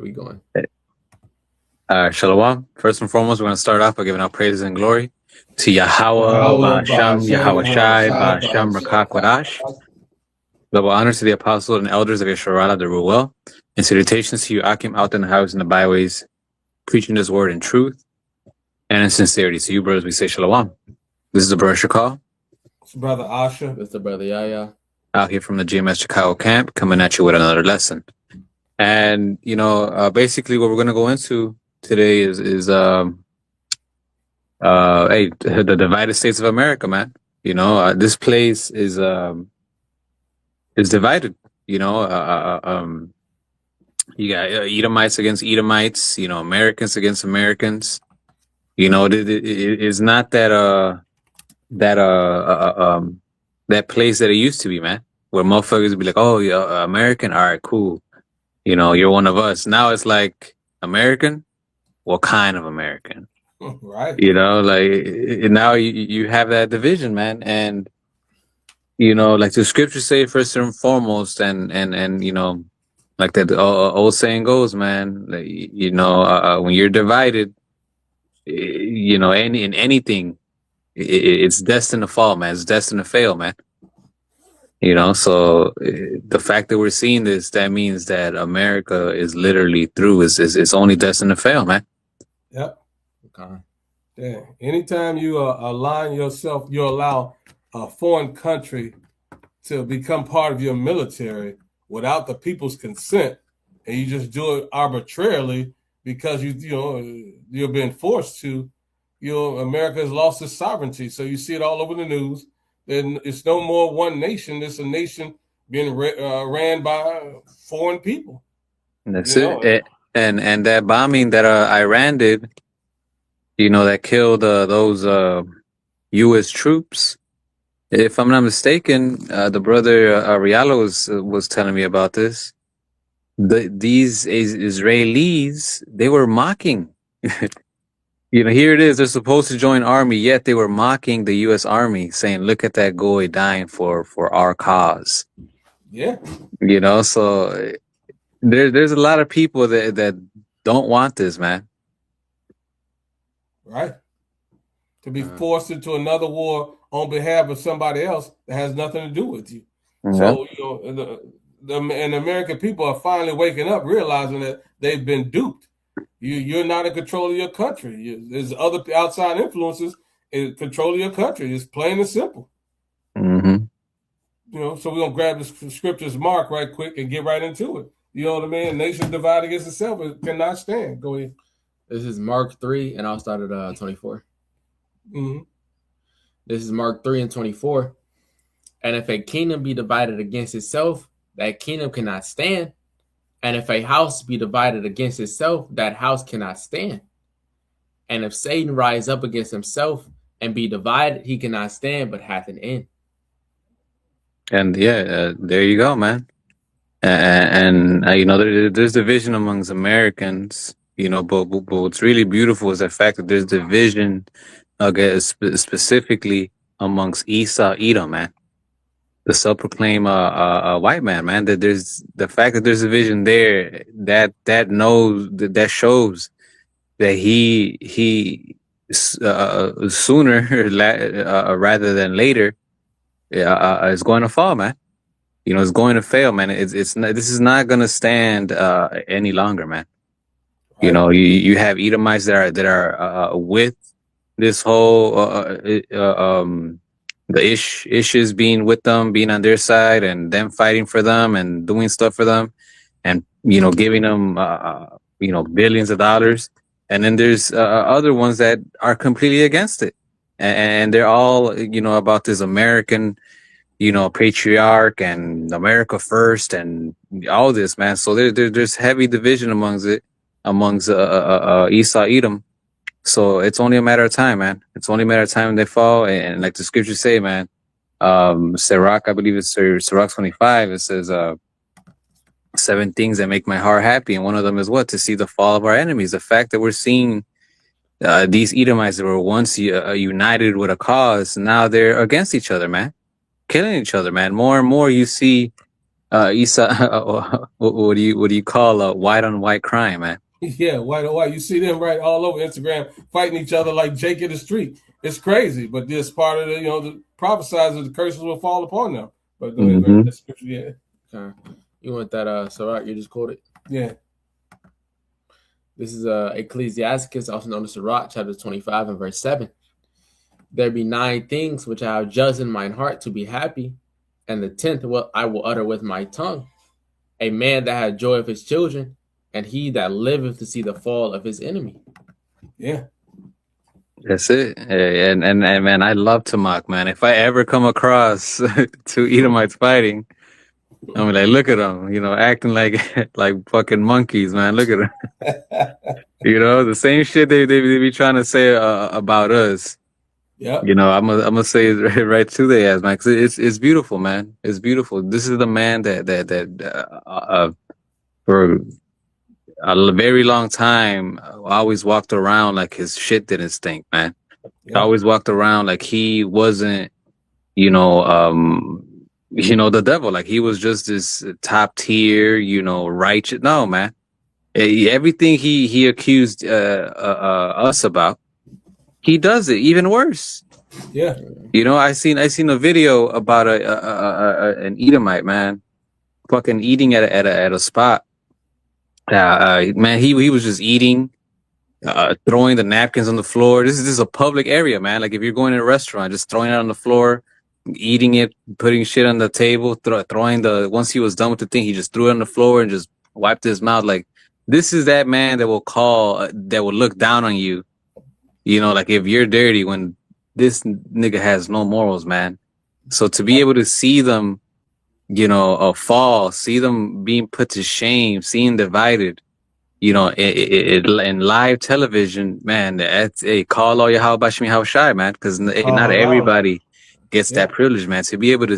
We going. Shalom. First and foremost, we're going to start off by giving our praises and glory to Yahweh, Yahweh, Ba'ashem, Ba'ashem, Yahweh Shai, Yahawashi, Ba'ashem, Ba'ashem, Rakakwadash. Double honors to the apostles and elders of Yeshua, the Ruel, and salutations to you, Akim, out in the highways and the byways, preaching this word in truth and in sincerity. To you, brothers, we say Shalom. This is the Brother Shakal, It's Brother Asha. Mr. Brother Yaya. out here from the GMS Chicago camp, coming at you with another lesson. And, basically what we're going to go into today is the divided states of America, man. This place is divided. You got Edomites against Edomites. Americans against Americans. It's not that place that it used to be, man. Where motherfuckers would be like, oh, you're American, all right, cool. You're one of us. Now it's like, American? What kind of American? Right. Now you have that division, man. And, like the scriptures say first and foremost, and like that old saying goes, man, when you're divided, in anything, it's destined to fall, man. It's destined to fail, man. So the fact that we're seeing this, that means that America is literally through. It's only destined to fail, man. Yep. Okay. Yeah. Anytime you align yourself, you allow a foreign country to become part of your military without the people's consent, and you just do it arbitrarily because you're being forced to. America has lost its sovereignty. So you see it all over the news. Then it's no more one nation. It's a nation being ran by foreign people. And that's it. And that bombing that Iran did, that killed those U.S. troops. If I'm not mistaken, the brother Arialo was telling me about this. These Israelis, they were mocking. Here it is. They're supposed to join army, yet they were mocking the U.S. Army, saying, "Look at that goy dying for our cause." Yeah. So there's a lot of people that don't want this, man. Right. To be forced into another war on behalf of somebody else that has nothing to do with you. So the American people are finally waking up, realizing that they've been duped. You're not in control of your country. There's other outside influences in control of your country. It's plain and simple. Mm-hmm. So we're gonna grab the scriptures mark right quick and get right into it. You know what I mean? Nation divided against itself, it cannot stand. Go ahead. This is Mark 3, and I'll start at 24. Mm-hmm. This is Mark 3 and 24. And if a kingdom be divided against itself, that kingdom cannot stand. And if a house be divided against itself, that house cannot stand. And if Satan rise up against himself and be divided, he cannot stand, but hath an end. And there you go, man. And there's division amongst Americans, but what's really beautiful is the fact that there's division, specifically amongst Esau, Edom, man. The self-proclaimed white man. That there's the fact that there's division there. That shows that he sooner rather than later is going to fall, man. It's going to fail, man. It's not, this is not going to stand any longer, man. Right. You have Edomites that are with this whole the issues being with them, being on their side, and them fighting for them and doing stuff for them, and giving them billions of dollars. And then there's other ones that are completely against it, and they're all about this American patriarch and America first and all this, man. So there's heavy division amongst Esau, Edom. So it's only a matter of time, man. It's only a matter of time when they fall. And like the scriptures say, man, Sirach, I believe it's Sirach 25. It says 7 things that make my heart happy, and one of them is what? To see the fall of our enemies. The fact that we're seeing these Edomites that were once united with a cause, now they're against each other, man. Killing each other, man. More and more you see Isa, what do you call a white on white crime, man? Yeah, white on white. You see them right all over Instagram fighting each other like Jake in the street. It's crazy, but this part of the the prophesies that the curses will fall upon them. But go ahead, read that scripture. Yeah. Okay. You want that Sirach you just quoted? Yeah. This is Ecclesiasticus, also known as Sirach, chapter 25 and verse 7. There be 9 things which I have judged in mine heart to be happy, and the 10th what I will utter with my tongue. A man that hath joy of his children, and he that liveth to see the fall of his enemy. Yeah. That's it. And man, I love to mock, man. If I ever come across 2 Edomites fighting, I'm like, look at them, acting like fucking monkeys, man. Look at them. The same shit they be trying to say about us. Yeah. I'm gonna say it right to their ass, man. 'Cause it's beautiful, man. It's beautiful. This is the man that for a very long time always walked around like his shit didn't stink, man. Yeah. Always walked around like he wasn't, the devil. Like he was just this top tier, righteous. No, man. Everything he accused us about, he does it even worse. Yeah. I seen a video about an Edomite, man, fucking eating at a spot. Man, he was just eating, throwing the napkins on the floor. This is a public area, man. Like if you're going to a restaurant, just throwing it on the floor, eating it, putting shit on the table, throwing once he was done with the thing, he just threw it on the floor and just wiped his mouth. Like this is that man that will look down on you. Like if you're dirty, when this nigga has no morals, man. So to be able to see them, fall, see them being put to shame, seeing divided, in live television, man, that's call all your how about me how shy, man, because not everybody gets that privilege, man. To be able to,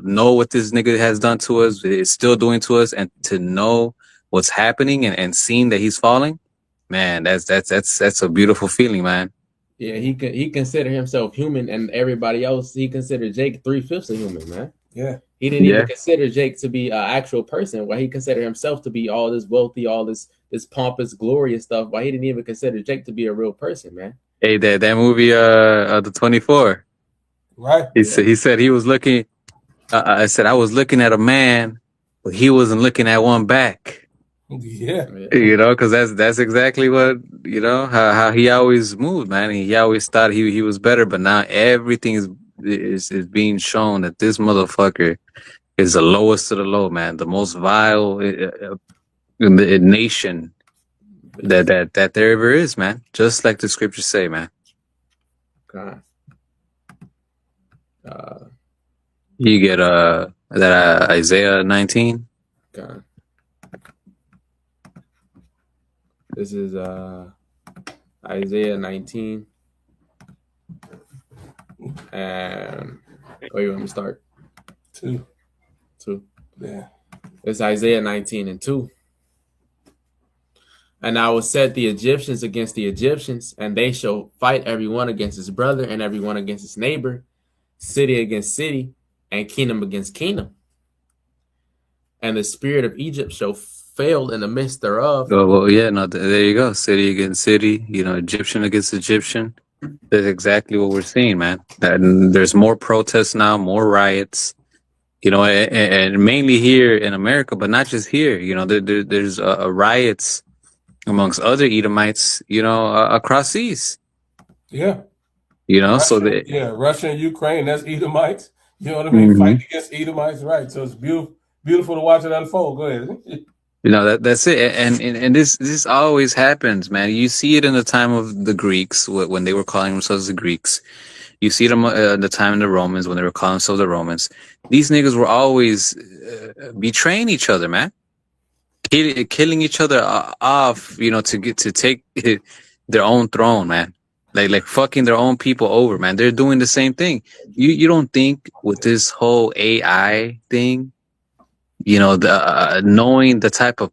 know what this nigga has done to us, is still doing to us, and to know what's happening and seeing that he's falling, man, that's a beautiful feeling, man. Yeah, he considered himself human, and everybody else, he considered Jake 3/5 a human, man. Yeah. He didn't even consider Jake to be an actual person. Why he considered himself to be all this wealthy, all this pompous, glorious stuff. Why he didn't even consider Jake to be a real person, man. Hey, that movie, the 24. Right. He said he was looking. I said I was looking at a man, but he wasn't looking at one back. Yeah. Because that's exactly what how he always moved, man. He always thought he was better, but now everything is being shown that this motherfucker is the lowest of the low, man. The most vile in the nation that there ever is, man. Just like the scriptures say, man. God. You get that Isaiah 19. God. This is Isaiah 19. And where you want me to start? 2. Yeah. It's Isaiah 19 and 2. And I will set the Egyptians against the Egyptians, and they shall fight every one against his brother, and every one against his neighbor, city against city, and kingdom against kingdom. And the spirit of Egypt shall fail in the midst thereof. Oh, well, yeah, no, there you go. City against city, Egyptian against Egyptian. That's exactly what we're seeing, man. And there's more protests now, more riots, and mainly here in America, but not just here. There's riots amongst other Edomites, across seas. Yeah. Russia, Russia and Ukraine, that's Edomites. You know what I mean? Mm-hmm. Fighting against Edomites, right? So it's beautiful to watch it unfold. Go ahead. That's it, and this always happens, man. You see it in the time of the Greeks when they were calling themselves the Greeks. You see them at the time of the Romans when they were calling themselves the Romans. These niggas were always betraying each other, man, killing each other off, to take their own throne, man. Like fucking their own people over, man. They're doing the same thing. You don't think with this whole AI thing, knowing the type of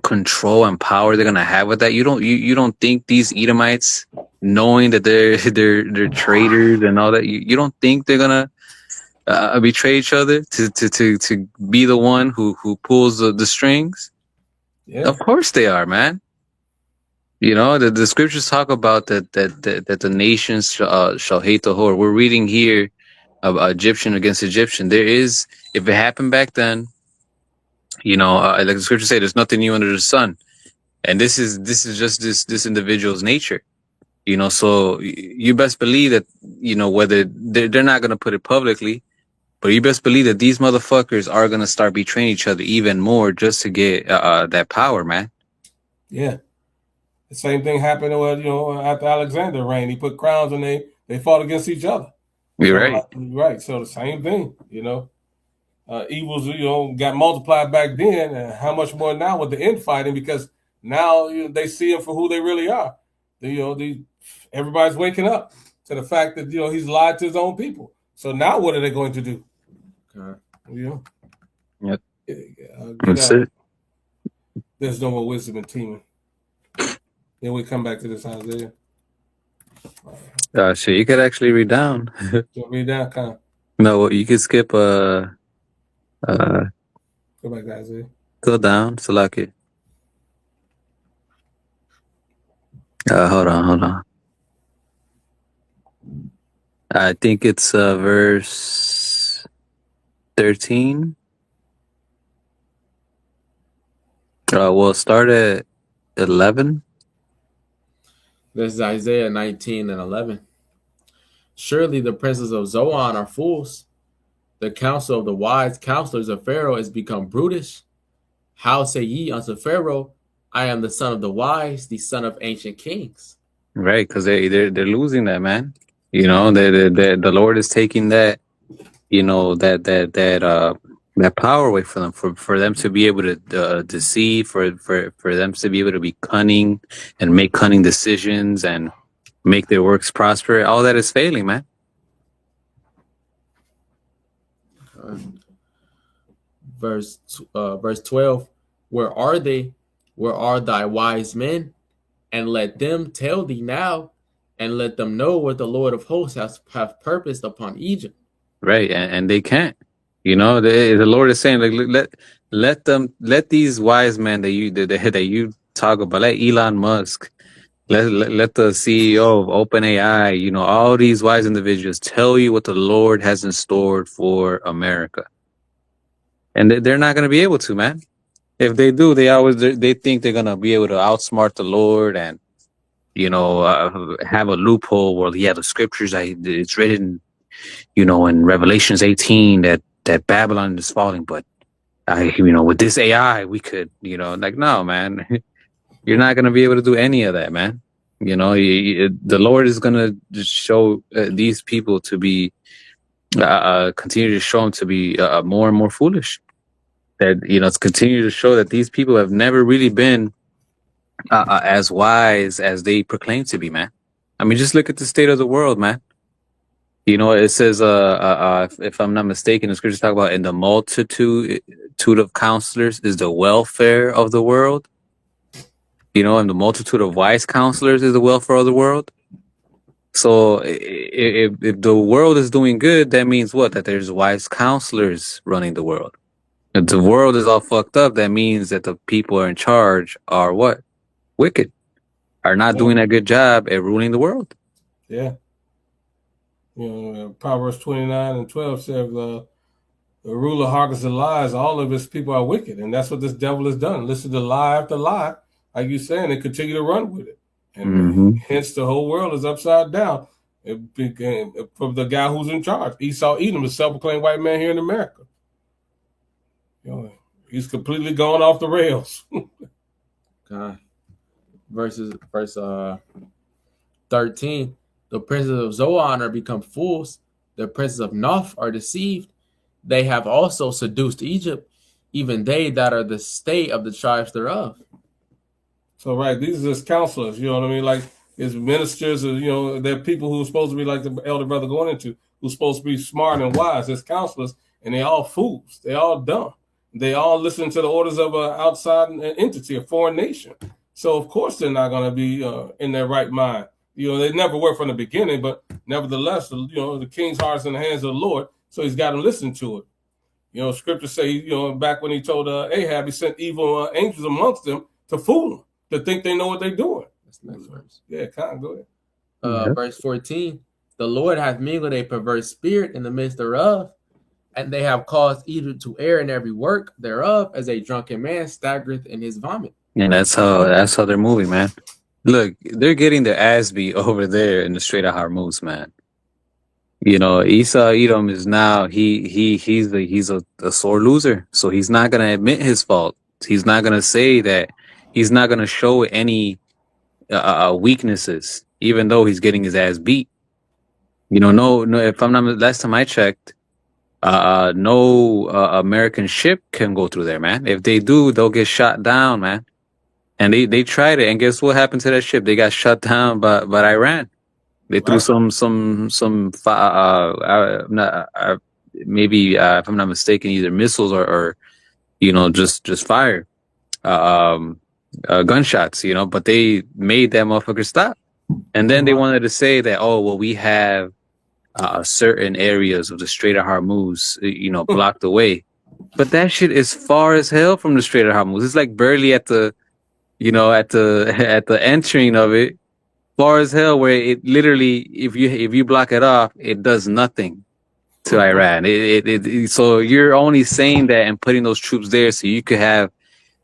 control and power they're gonna have with that, you don't think these Edomites, knowing that they're traitors and all that, you don't think they're gonna betray each other to be the one who pulls the strings? Yeah. Of course they are, man. You know, the scriptures talk about that the nations shall hate the whore. We're reading here of Egyptian against Egyptian. There is, if it happened back then, you know, like the scriptures say, there's nothing new under the sun, and this is just this individual's nature. You know, so you best believe that, you know, whether they're not gonna put it publicly, but you best believe that these motherfuckers are gonna start betraying each other even more just to get that power, man. Yeah. The same thing happened with, you know, after Alexander reigned. He put crowns and they fought against each other. You're So, right. right. So the same thing, you know. Evils, you know, got multiplied back then, and how much more now with the infighting? Because now, you know, they see him for who they really are. Everybody's waking up to the fact that, you know, he's lied to his own people. So now, what are they going to do? Okay. You Yep. know, That's it. There's no more wisdom in teaming. Then we come back to this Isaiah. Shit, you could actually read down. So read that kind of. No, you could skip. Go back to Isaiah. Go down. Salaki. Hold on. I think it's verse 13. We'll start at 11. This is Isaiah 19 and 11. Surely the princes of Zoan are fools. The counsel of the wise counselors of Pharaoh is become brutish. How say ye unto Pharaoh, I am the son of the wise, the son of ancient kings? Right, because they're losing that, man. You know, the Lord is taking that, you know, that power away from them, for them to be able to deceive, for them to be able to be cunning and make cunning decisions and make their works prosper. All that is failing, man. Verse 12. Where are they? Where are thy wise men? And let them tell thee now, and let them know what the Lord of hosts have purposed upon Egypt. Right, and they can't. You know, the Lord is saying, like, let these wise men that you talk about, let Elon Musk, let the CEO of OpenAI, you know, all these wise individuals tell you what the Lord has in store for America, and they're not going to be able to, man. If they do, they think they're going to be able to outsmart the Lord and, you know, have a loophole where the scriptures, it's written, you know, in Revelations 18 that Babylon is falling, but you know, with this AI we could, you know, like, no, man. You're not going to be able to do any of that, man. You know, the Lord is going to just show these people to be continue to show them to be more and more foolish. That, you know, it's continue to show that these people have never really been as wise as they proclaim to be, man. I mean, just look at the state of the world, man. You know, it says, if I'm not mistaken, the scriptures talk about in the multitude of counselors is the welfare of the world. You know, and the multitude of wise counselors is the welfare of the world. So if the world is doing good, that means what? That there's wise counselors running the world. If the world is all fucked up, that means that the people are in charge are what? Wicked. Are not doing a good job at ruling the world. Yeah. You know, Proverbs 29 and 12 says, the ruler hearkens to lies, all of his people are wicked. And that's what this devil has done. Listen to lie after lie, like you're saying, and continue to run with it. And hence the whole world is upside down. From the guy who's in charge. Esau Edom, the self-proclaimed white man here in America. You know, he's completely gone off the rails. Verse 13. The princes of Zoan are become fools. The princes of Noph are deceived. They have also seduced Egypt, even they that are the state of the tribes thereof. So, right, these are his counselors, you know what I mean? Like his ministers, you know, they're people who are supposed to be like the elder brother going into, who's supposed to be smart and wise, his counselors, and they all fools. They all dumb. They all listen to the orders of an outside entity, a foreign nation. So, of course, they're not going to be in their right mind. You know, they never were from the beginning, but nevertheless, you know, the king's heart is in the hands of the Lord so he's got to listen to it. You know, scripture say, you know, back when he told Ahab, he sent evil angels amongst them to fool them, to think they know what they're doing. That's the next verse. Yeah, kind of, go ahead. Verse 14, the Lord hath mingled a perverse spirit in the midst thereof, and they have caused Egypt to err in every work thereof, as a drunken man staggereth in his vomit. And that's how they're moving, man. Look, they're getting their ass beat over there in the Strait of Hormuz, man. You know, Esau Edom is now he's a sore loser, so he's not gonna admit his fault. He's not gonna say that. He's not gonna show any weaknesses, even though he's getting his ass beat. You know, no. If I'm not, last time I checked, no American ship can go through there, man. If they do, they'll get shot down, man. And they tried it, and guess what happened to that ship? They got shut down by Iran. They threw maybe if I'm not mistaken, either missiles or you know, just fire, gunshots, you know. But they made that motherfucker stop, and then they wanted to say that, oh well, we have certain areas of the Strait of Hormuz, you know, blocked away. But that shit is far as hell from the Strait of Hormuz. It's like barely at the, you know, at the entering of it. Far as hell, where it literally, if you block it off, it does nothing to Iran. So you're only saying that and putting those troops there so you could have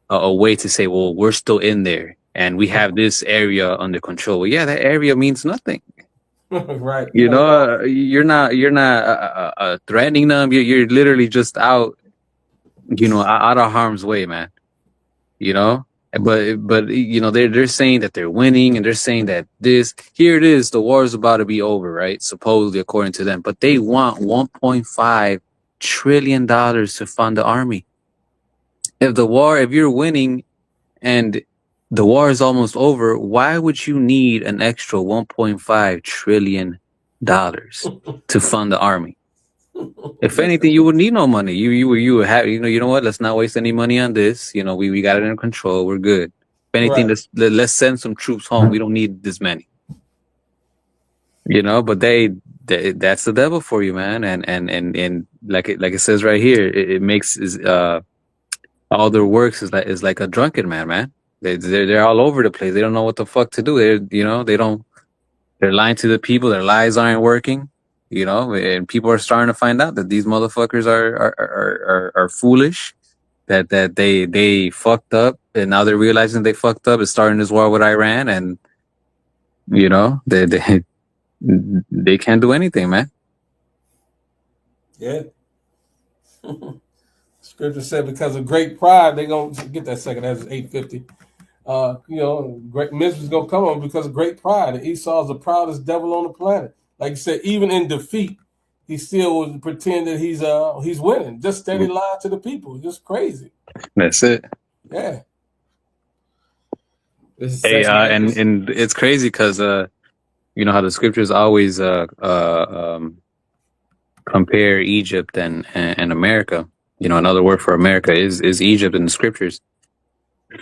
a way to say, well, we're still in there and we have this area under control. Well, yeah, that area means nothing. Right. You know, you're not threatening them. You're literally just out, you know, out of harm's way, man. You know. But you know, they're saying that they're winning, and they're saying that here it is, the war is about to be over, right? Supposedly, according to them. But they want $1.5 trillion to fund the army. If you're winning and the war is almost over, why would you need an extra $1.5 trillion to fund the army? If anything, you would need no money. You would have, you know what? Let's not waste any money on this. You know, we got it under control. We're good. If anything, right, let's send some troops home. We don't need this many. You know, but that's the devil for you, man. And like it says right here, it makes all their works is like a drunken man. They're all over the place. They don't know what the fuck to do. They're lying to the people. Their lies aren't working. You know, and people are starting to find out that these motherfuckers are foolish, that they fucked up, and now they're realizing they fucked up. It's starting this war with Iran, and you know they can't do anything, man. Yeah. Scripture said, because of great pride, they gonna get that second. That's 850. You know, great misery is gonna come on because of great pride. And Esau's the proudest devil on the planet. Like you said, even in defeat, he still would pretend that he's winning. Just steady lie to the people. Just crazy. That's it. Yeah. Hey, and it's crazy because you know how the scriptures always compare Egypt and America. You know, another word for America is Egypt in the scriptures.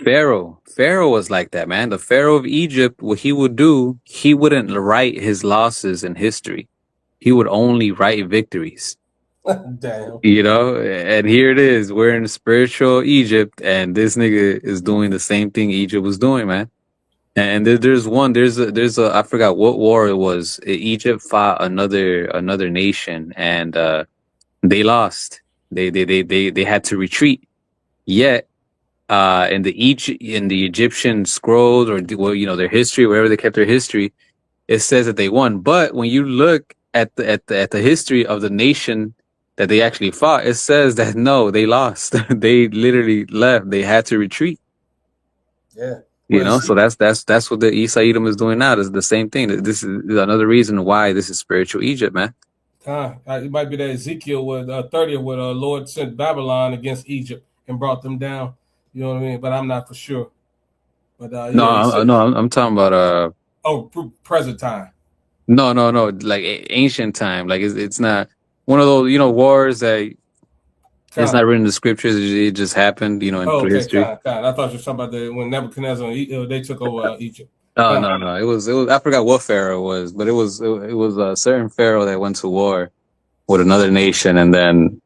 Pharaoh was like that, man. The Pharaoh of Egypt, what he would do, he wouldn't write his losses in history. He would only write victories. Damn. You know, and here it is. We're in spiritual Egypt, and this nigga is doing the same thing Egypt was doing, man. And there's a I forgot what war it was. Egypt fought another nation, and they lost. They had to retreat. Yet, in the Egyptian scrolls, or you know, their history, wherever they kept their history, it says that they won. But when you look at the history of the nation that they actually fought, it says that no, they lost. They literally left. They had to retreat. Yeah. You know, so that's what the Esau Edom is doing now. It's the same thing. This is another reason why this is spiritual Egypt, man. It might be that Ezekiel with 30, where the Lord sent Babylon against Egypt and brought them down. You know what I mean? But I'm not for sure. But I'm talking about present time. No, like ancient time. Like it's not one of those, you know, wars that it's not written in the scriptures. It just happened, you know, in history. I thought you were talking about when Nebuchadnezzar they took over Egypt. No. It was I forgot what pharaoh it was, but it was a certain pharaoh that went to war, with another nation, and then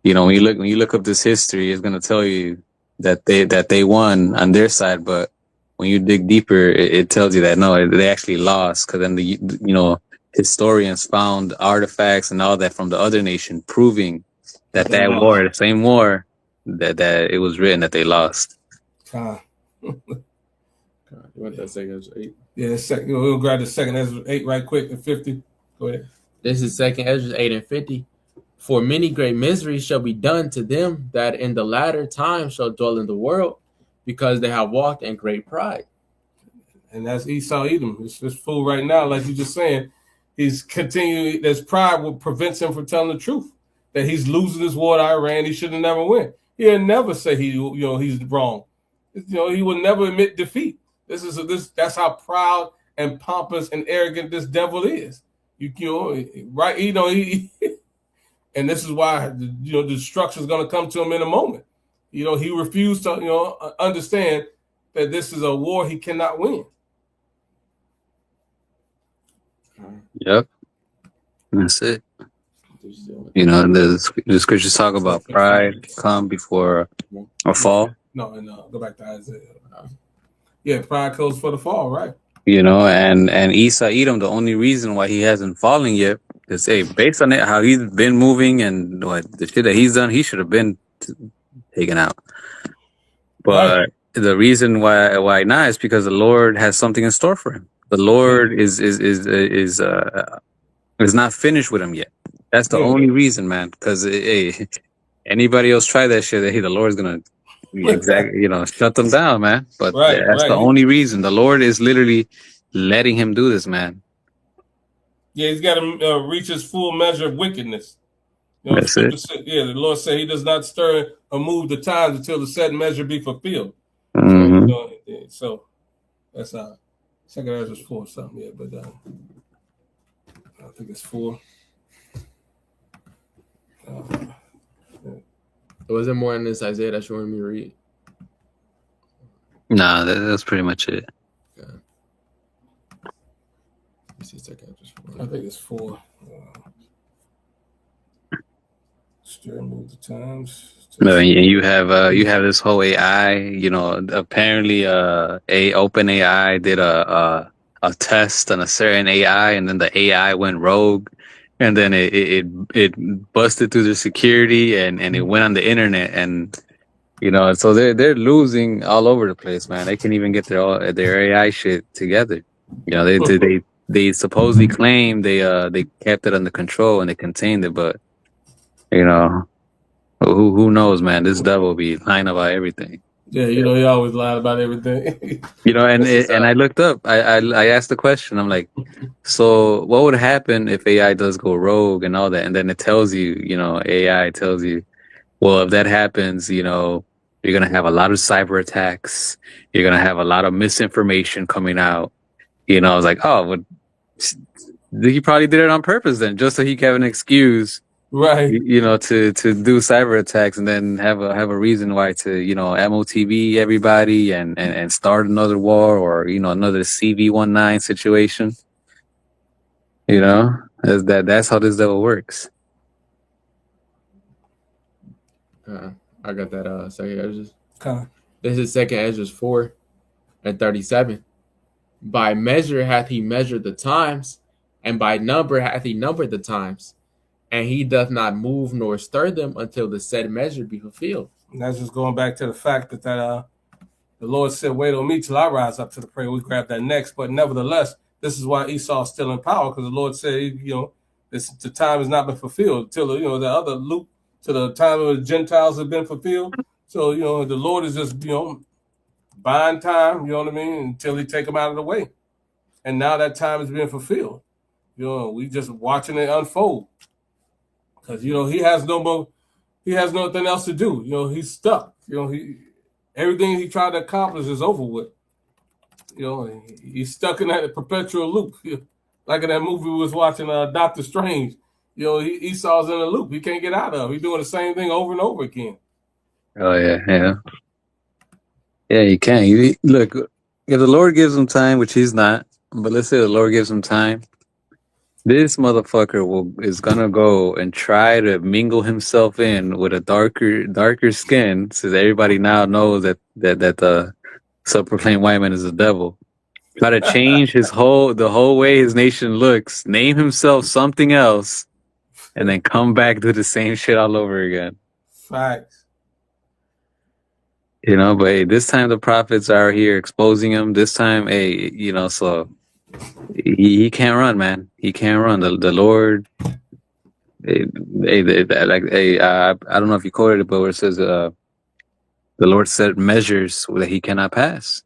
when you look up this history, it's gonna tell you that they won on their side, but when you dig deeper, it tells you that no, they actually lost, because then the historians found artifacts and all that from the other nation proving that war, the same war, that it was written that they lost. You want that second Ezra 8? Yeah, second. We'll grab the second Ezra 8 right quick at 50. Go ahead. This is second Ezra 8 and 50. For many great miseries shall be done to them that in the latter time shall dwell in the world, because they have walked in great pride. And that's Esau Edom. This fool right now, like you just saying, he's continuing. There's pride what prevents him from telling the truth. That he's losing this war to Iran. He should have never went. He'll never say he's wrong. He will never admit defeat. That's how proud and pompous and arrogant this devil is. Right? And this is why the destruction is going to come to him in a moment. He refused to understand that this is a war he cannot win. Yep, that's it. The scriptures talk about pride come before a fall. No, go back to Isaiah. Yeah, pride goes for the fall, right? And Esau Edom, the only reason why he hasn't fallen yet is, based on it, how he's been moving and what the shit that he's done, he should have been taken out. But the reason why not is because the Lord has something in store for him. The Lord is not finished with him yet. That's the only reason, man. Because anybody else try that shit, the Lord's gonna shut them down, man. But that's the only reason. The Lord is literally letting him do this, man. Yeah, he's got to reach his full measure of wickedness. That's it. The Lord said he does not stir or move the times until the set measure be fulfilled. Mm-hmm. So that's second Ezra 4 something, yeah, but I think it's 4. Was there more in this Isaiah that you wanted me to read? Nah, that's pretty much it. Okay. I think it's 4. Stir and move the times. No, and you have this whole AI. Apparently, OpenAI did a test on a certain AI, and then the AI went rogue, and then it busted through the security, and it went on the internet, and so they're losing all over the place, man. They can't even get their AI shit together. They supposedly claim they kept it under control and they contained it, but who knows, man? This devil be lying about everything. Yeah, he always lied about everything. And I looked up. I asked the question. I'm like, so what would happen if AI does go rogue and all that? And then it tells you, AI tells you, well, if that happens, you're gonna have a lot of cyber attacks. You're gonna have a lot of misinformation coming out. I was like, oh, but he probably did it on purpose then, just so he can have an excuse. Right. To do cyber attacks and then have a reason why to, MOTV everybody and start another war or, another CV-19 situation. That's how this devil works. I got that second Ezra. Okay. This is second Ezra 4 and 37. By measure hath he measured the times, and by number hath he numbered the times. And he doth not move nor stir them until the said measure be fulfilled. And that's just going back to the fact that the Lord said, wait on me till I rise up to the prayer. We grab that next. But nevertheless, this is why Esau is still in power, because the Lord said, the time has not been fulfilled till, the other loop to the time of the Gentiles have been fulfilled. So, the Lord is just, buying time, until he take them out of the way. And now that time is being fulfilled. We just watching it unfold. Because he has nothing else to do. He's stuck. Everything he tried to accomplish is over with. He's stuck in that perpetual loop. Like in that movie we was watching, Doctor Strange. Esau's in a loop. He can't get out of. He's doing the same thing over and over again. Oh yeah. Yeah, you can. Look, if the Lord gives him time, which he's not, but let's say the Lord gives him time, This motherfucker is gonna go and try to mingle himself in with a darker skin, since everybody now knows that the self-proclaimed white man is the devil. Try to change the whole way his nation looks, name himself something else, and then come back do the same shit all over again. Facts. You know, but hey, this time the prophets are here exposing him. This time, hey, you know, so he can't run, man. He can't run. The Lord, I don't know if you quoted it, but where it says, the Lord set measures that he cannot pass.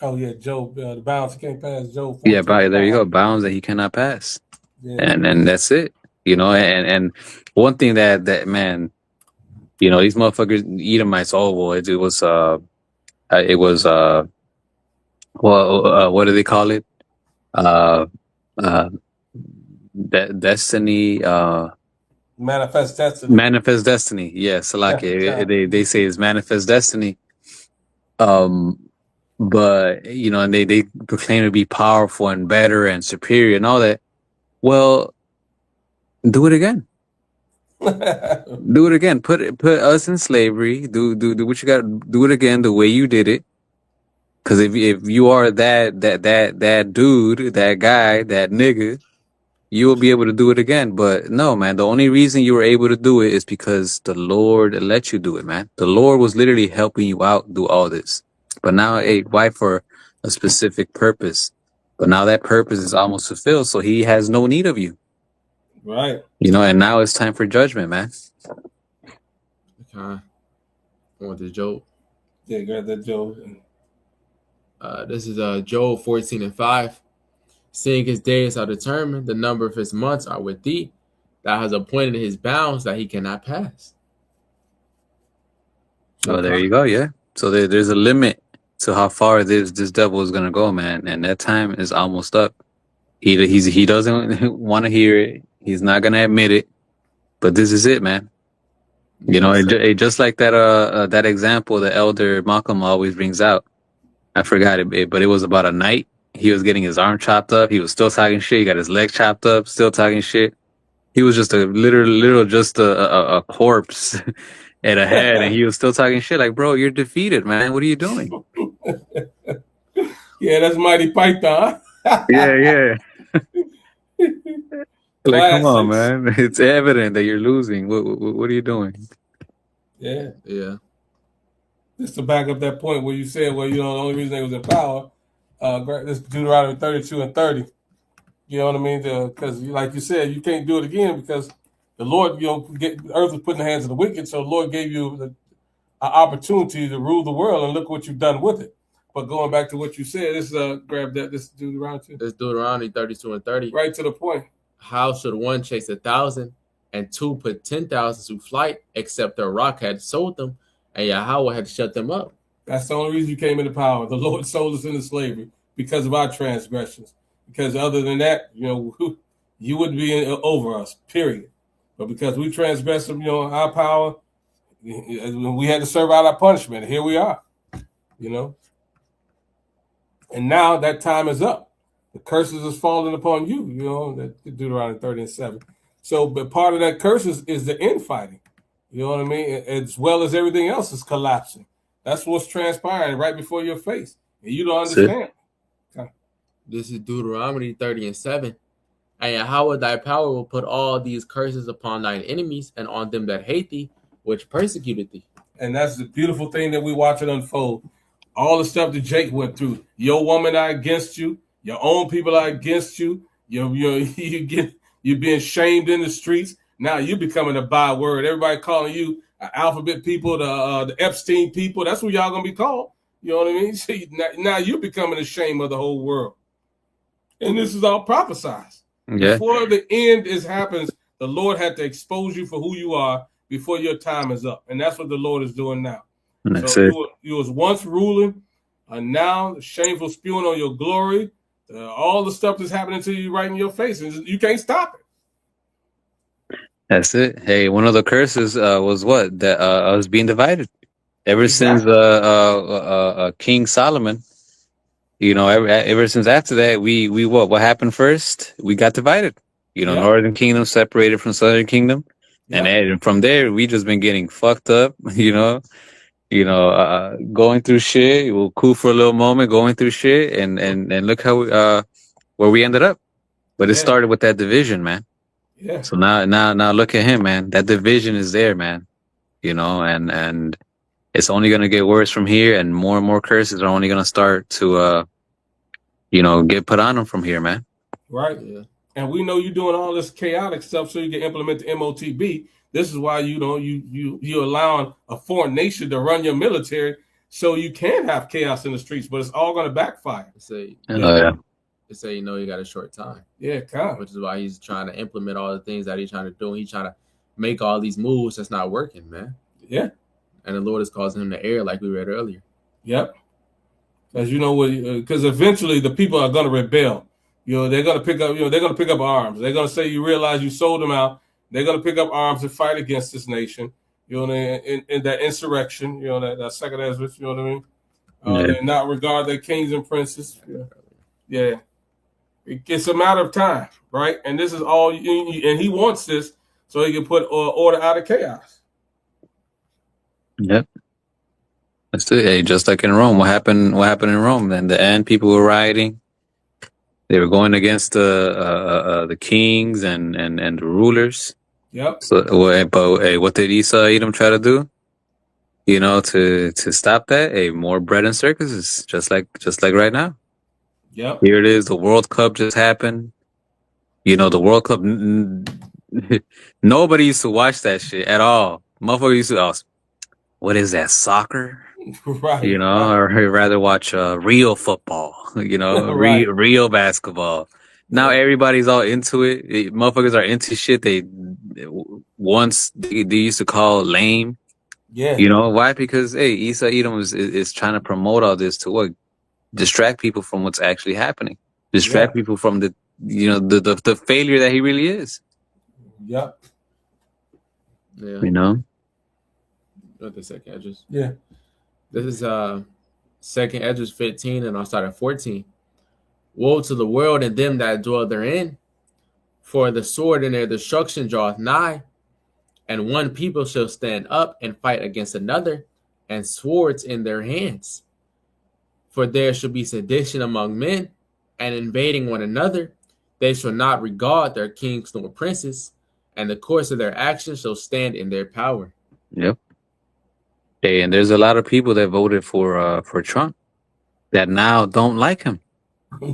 Oh yeah, Job. The bounds can't pass. Job. Yeah, there you go. Bounds that he cannot pass. Yeah. And that's it. You know, and one thing that man, you know, these motherfuckers, Edomites, oh boy, it was what do they call it? Destiny, Manifest destiny. Manifest destiny. Yes, like they say it's manifest destiny. But you know, and they proclaim to be powerful and better and superior and all that. Well, do it again. Do it again. Put us in slavery. Do what you got. Do it again the way you did it. Because if you are that dude, that guy, that nigga, you will be able to do it again. But no, man, the only reason you were able to do it is because the Lord let you do it, man. The Lord was literally helping you out do all this. But now, hey, why? For a specific purpose. But now that purpose is almost fulfilled, so he has no need of you. Right. You know, and now it's time for judgment, man. Okay. I want the Job. Yeah, grab that Job. This is Job 14:5. Seeing his days are determined, the number of his months are with thee. Thou hast appointed his bounds that he cannot pass. So there you go, yeah. So there's a limit to how far this devil is gonna go, man, and that time is almost up. He doesn't want to hear it. He's not gonna admit it, but this is it, man. You know, it just like that example the elder Malcolm always brings out. I forgot it, but it was about a knight. He was getting his arm chopped up. He was still talking shit. He got his leg chopped up, still talking shit. He was just a literal just a corpse at a head, and he was still talking shit. Like, bro, you're defeated, man. What are you doing? Yeah, that's Mighty Python. Yeah. Like, come on, man. It's evident that you're losing. What are you doing? Yeah. Just to back up that point where you said, well, you know, the only reason they was in power, this Deuteronomy 32:30. You know what I mean? Because, like you said, you can't do it again because the Lord, you know, the earth was put in the hands of the wicked. So the Lord gave you an opportunity to rule the world, and look what you've done with it. But going back to what you said, this grab that. This Deuteronomy. This Deuteronomy 32:30. Right to the point. How should one chase 1,000 and two put 10,000 to flight, except their rock had sold them and Yahweh had shut them up? That's the only reason you came into power. The Lord sold us into slavery because of our transgressions. Because other than that, you know, you wouldn't be over us, period. But because we transgressed, you know, our power, we had to serve out our punishment. Here we are, you know. And now that time is up. The curses is falling upon you, you know, that Deuteronomy 30:7. So, but part of that curses is the infighting. You know what I mean? As well as everything else is collapsing. That's what's transpiring right before your face. And you don't understand. Okay. This is Deuteronomy 30:7. And Yahweh thy power will put all these curses upon thine enemies and on them that hate thee, which persecuted thee. And that's the beautiful thing that we watch it unfold. All the stuff that Jake went through. Your woman are against you. Your own people are against you. You're being shamed in the streets. Now you're becoming a byword. Everybody calling you alphabet people, the Epstein people. That's what y'all gonna be called. You know what I mean? So now you're becoming the shame of the whole world. And this is all prophesied. Yeah. Before the end happens, the Lord had to expose you for who you are before your time is up. And that's what the Lord is doing now. That's so it. You was once ruling, and now shameful spewing on your glory. All the stuff that's happening to you right in your face, and you can't stop it. That's it. Hey, one of the curses was what? That us being divided. Ever since King Solomon, you know, ever since after that, we what happened first? We got divided. You know, Yeah. Northern Kingdom separated from Southern Kingdom, and Yeah. then from there we just been getting fucked up. Going through shit. We'll cool for a little moment, going through shit, and look how where we ended up. But it Yeah. started with that division, man. Yeah. So now look at him, man. That division is there, man. You know, and it's only gonna get worse from here, and more curses are only gonna start to get put on them from here, man. Right. Yeah. And we know you're doing all this chaotic stuff so you can implement the MOTB. This is why you're allowing a foreign nation to run your military so you can have chaos in the streets, but it's all going to backfire. Say, Yeah. They say he got a short time. Yeah, kind of. Which is why he's trying to implement all the things that he's trying to do. He's trying to make all these moves that's not working, man. Yeah. And the Lord is causing him to err, like we read earlier. Yep. As you know, because eventually the people are going to rebel. They're going to pick up. They're going to pick up arms. They're going to say, "You realize you sold them out." They're going to pick up arms and fight against this nation. In that insurrection. That second Ezra. You know what I mean? They not regard their kings and princes. Yeah. It's a matter of time, right? And this is all. And he wants this so he can put order out of chaos. Yep. That's it. Hey, just like in Rome. What happened in Rome? In the end, people were rioting. They were going against the kings and the rulers. Yep. So, but what did Esau Edom try to do? To stop that. More bread and circuses, just like right now. Yep. Here it is. The World Cup just happened. The World Cup. Nobody used to watch that shit at all. Motherfucker used to ask, "What is that, soccer?" Right. Or rather watch real football. Right. real basketball. Now everybody's all into it. Motherfuckers are into shit they once they used to call lame. Yeah. Why? Because Esau Edom is trying to promote all this to what? Distract people from what's actually happening. Distract people from the failure that he really is. Yep. Yeah. What the second Esdras? Yeah. This is second Esdras 15, and I'll start at 14. Woe to the world and them that dwell therein, for the sword in their destruction draweth nigh, and one people shall stand up and fight against another, and swords in their hands. For there shall be sedition among men, and invading one another. They shall not regard their kings nor princes, and the course of their actions shall stand in their power. Yep. Hey, and there's a lot of people that voted for Trump that now don't like him.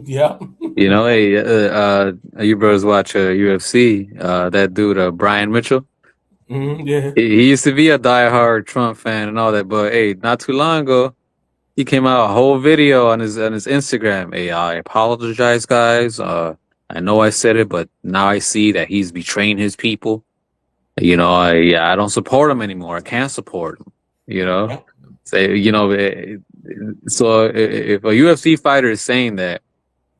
Yeah. You brothers watch UFC. That dude, Brian Mitchell. Yeah. He used to be a diehard Trump fan and all that, but not too long ago, he came out a whole video on his Instagram. Hey, I apologize, guys. I know I said it, but now I see that he's betraying his people. I don't support him anymore. I can't support him. So if a UFC fighter is saying that,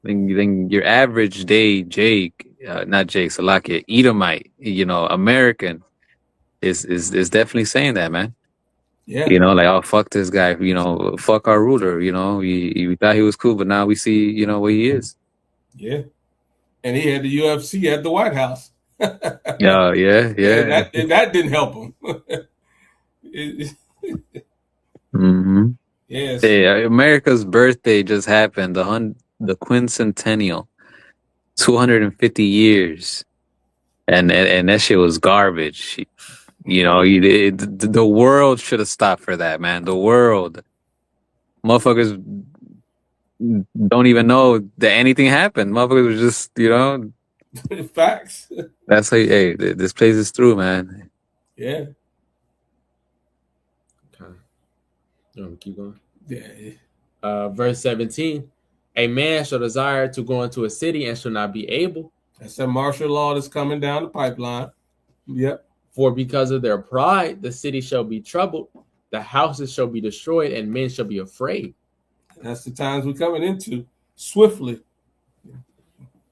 then your average day Salakia, Edomite, American is definitely saying that, man. Yeah. Oh, fuck this guy, fuck our ruler, we thought he was cool, but now we see, where he is. Yeah. And he had the UFC at the White House. Yeah. And that didn't help him. Mm-hmm. Yes. Hey, America's birthday just happened, the quincentennial, 250 years, and that shit was garbage. The world should have stopped for that, man. The world, motherfuckers don't even know that anything happened. Motherfuckers was just, Facts. That's how. Hey, this place is through, man. Yeah. Okay. You want me to keep going? Yeah. Verse 17. A man shall desire to go into a city and shall not be able. That's that martial law that's coming down the pipeline. Yep. For because of their pride, the city shall be troubled, the houses shall be destroyed, and men shall be afraid. That's the times we're coming into swiftly.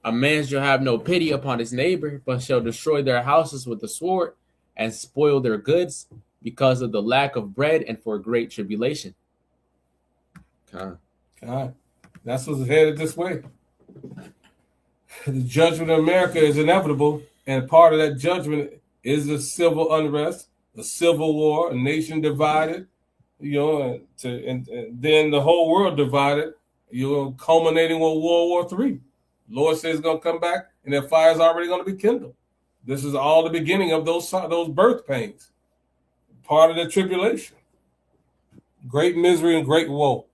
A man shall have no pity upon his neighbor, but shall destroy their houses with the sword and spoil their goods because of the lack of bread and for great tribulation. God. That's what's headed this way. The judgment of America is inevitable, and part of that judgment is the civil unrest, a civil war, a nation divided, and then the whole world divided, culminating with World War III. Lord says it's going to come back, and that fire is already going to be kindled. This is all the beginning of those birth pains, part of the tribulation. Great misery and great woe.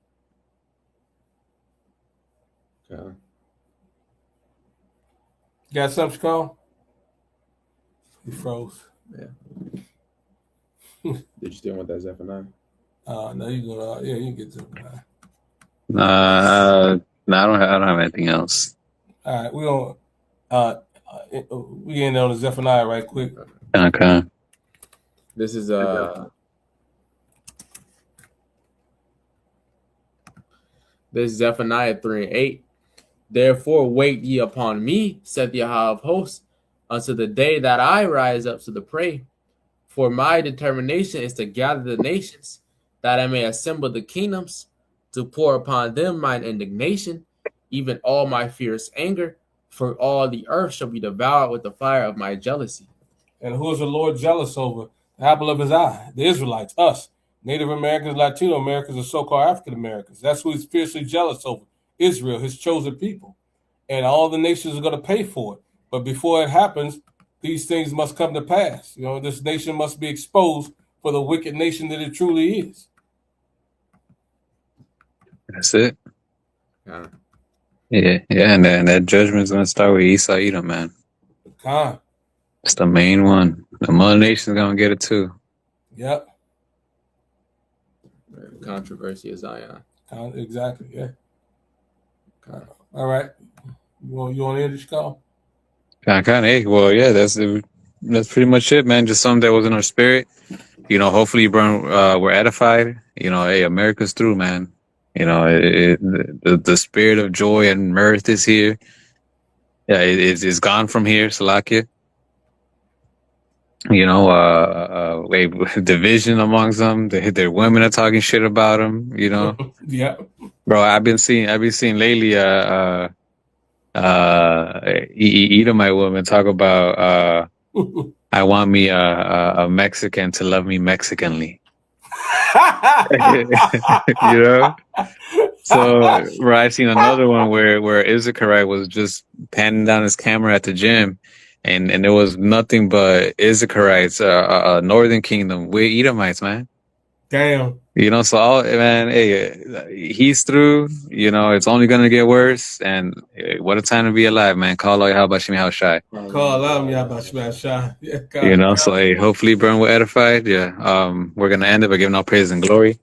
Okay. Got something, Carl? He froze. Yeah. Did you still want that Zephaniah? No, you go. Yeah, you can get Zephaniah. No, I don't have anything else. All right, we end on the Zephaniah right quick. Okay. This is this is Zephaniah 3:8. Therefore wait ye upon me, saith Yahweh of hosts, unto the day that I rise up to the prey. For my determination is to gather the nations, that I may assemble the kingdoms, to pour upon them mine indignation, even all my fierce anger, for all the earth shall be devoured with the fire of my jealousy. And who is the Lord jealous over? The apple of his eye, the Israelites, us, Native Americans, Latino Americans, and so-called African Americans. That's who he's fiercely jealous over. Israel, his chosen people. And all the nations are going to pay for it. But before it happens, these things must come to pass. This nation must be exposed for the wicked nation that it truly is. That's it. Yeah. Yeah, and that judgment is going to start with Esau Edom, man. Khan. It's the main one. The mother nation's going to get it too. Yep. Controversy of Zion. Exactly, yeah. All right. You want to end this call? Hey, well, yeah, that's pretty much it, man. Just something that was in our spirit. Hopefully, we're edified. Hey, America's through, man. The spirit of joy and mirth is here. Yeah, it's gone from here, Salakia. Division amongst them. Their women are talking shit about them. Yeah. Bro, I've been seeing lately. Edomite woman talk about I want me a Mexican to love me Mexicanly. So bro, I've seen another one where Issacharite was just panning down his camera at the gym, and there was nothing but Issacharites, Northern Kingdom with Edomites, man. Damn. So hey, he's through. It's only gonna get worse. And what a time to be alive, man. Call out Yahweh Shem Yahweh Shai. Call out Yahweh Shem Shai. Yeah, so hey, hopefully burn we're edified. Yeah. We're gonna end it by giving all praise and glory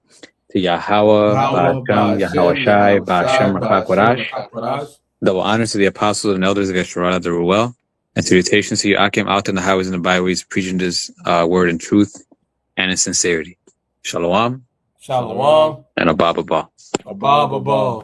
to Yahweh, Ba'ashem, Yahweh Shai, Ba'ashem Rakak. Double honors to the apostles and elders of Yeshua the Ruel, and salutations to Akim out in the highways and the byways, preaching this word in truth and in sincerity. Shalom. Shalom. And a Baba Ba. A Baba Ba.